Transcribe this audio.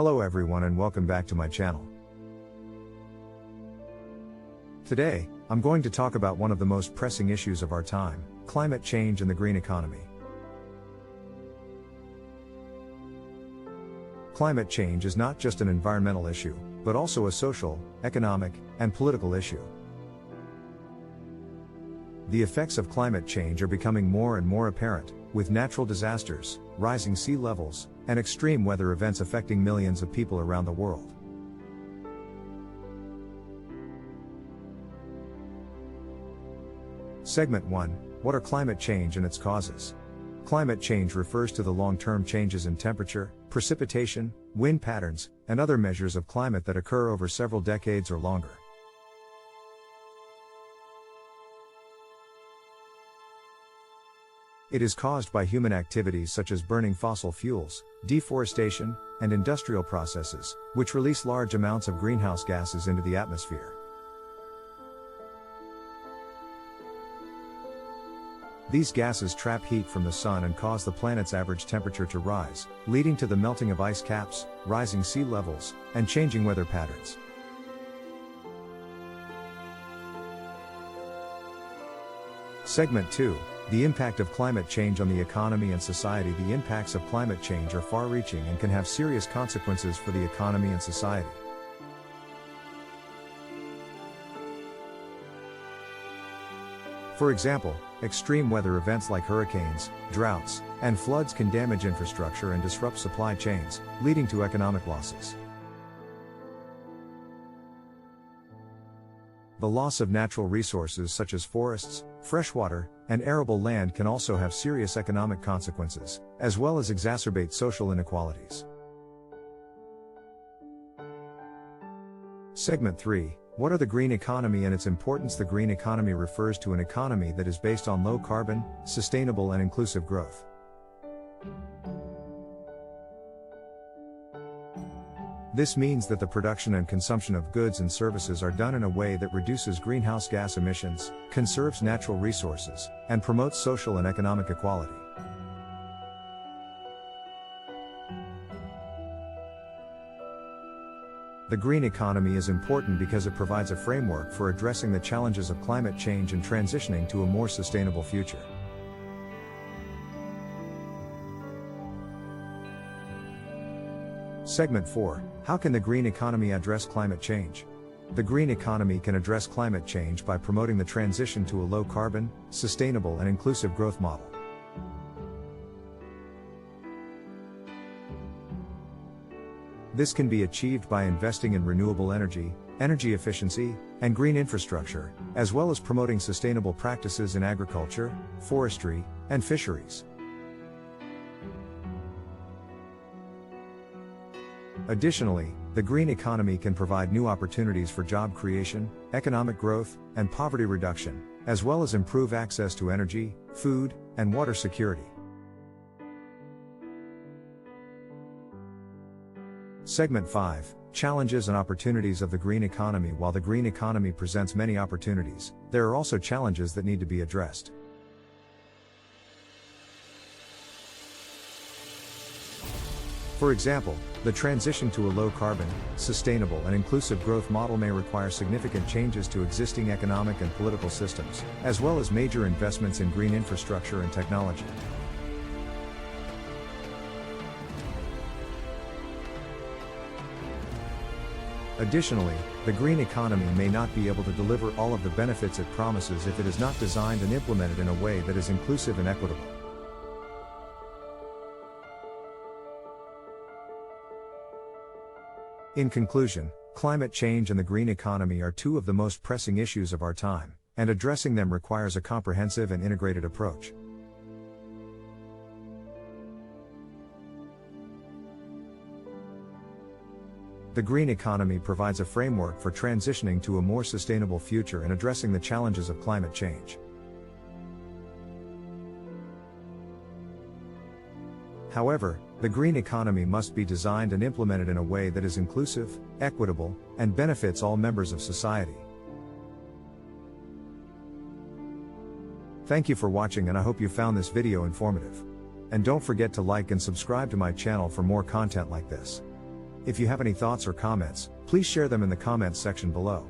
Hello everyone and welcome back to my channel. Today, I'm going to talk about one of the most pressing issues of our time, climate change and the green economy. Climate change is not just an environmental issue, but also a social, economic, and political issue. The effects of climate change are becoming more and more apparent, with natural disasters, rising sea levels, and extreme weather events affecting millions of people around the world. Segment 1: What are climate change and its causes? Climate change refers to the long-term changes in temperature, precipitation, wind patterns, and other measures of climate that occur over several decades or longer. It is caused by human activities such as burning fossil fuels, deforestation, and industrial processes, which release large amounts of greenhouse gases into the atmosphere. These gases trap heat from the sun and cause the planet's average temperature to rise, leading to the melting of ice caps, rising sea levels, and changing weather patterns. Segment 2: The impact of climate change on the economy and society. The impacts of climate change are far-reaching and can have serious consequences for the economy and society. For example, extreme weather events like hurricanes, droughts, and floods can damage infrastructure and disrupt supply chains, leading to economic losses. The loss of natural resources such as forests, freshwater, and arable land can also have serious economic consequences, as well as exacerbate social inequalities. Segment 3: What are the green economy and its importance? The green economy refers to an economy that is based on low carbon, sustainable and inclusive growth. This means that the production and consumption of goods and services are done in a way that reduces greenhouse gas emissions, conserves natural resources, and promotes social and economic equality. The green economy is important because it provides a framework for addressing the challenges of climate change and transitioning to a more sustainable future. Segment 4: How can the green economy address climate change? The green economy can address climate change by promoting the transition to a low-carbon, sustainable and inclusive growth model. This can be achieved by investing in renewable energy, energy efficiency, and green infrastructure, as well as promoting sustainable practices in agriculture, forestry, and fisheries. Additionally, the green economy can provide new opportunities for job creation, economic growth, and poverty reduction, as well as improve access to energy, food, and water security. Segment 5: Challenges and opportunities of the green economy. While the green economy presents many opportunities, there are also challenges that need to be addressed. For example, the transition to a low-carbon, sustainable and inclusive growth model may require significant changes to existing economic and political systems, as well as major investments in green infrastructure and technology. Additionally, the green economy may not be able to deliver all of the benefits it promises if it is not designed and implemented in a way that is inclusive and equitable. In conclusion, climate change and the green economy are two of the most pressing issues of our time, and addressing them requires a comprehensive and integrated approach. The green economy provides a framework for transitioning to a more sustainable future and addressing the challenges of climate change. However, the green economy must be designed and implemented in a way that is inclusive, equitable, and benefits all members of society. Thank you for watching, and I hope you found this video informative. And don't forget to like and subscribe to my channel for more content like this. If you have any thoughts or comments, please share them in the comments section below.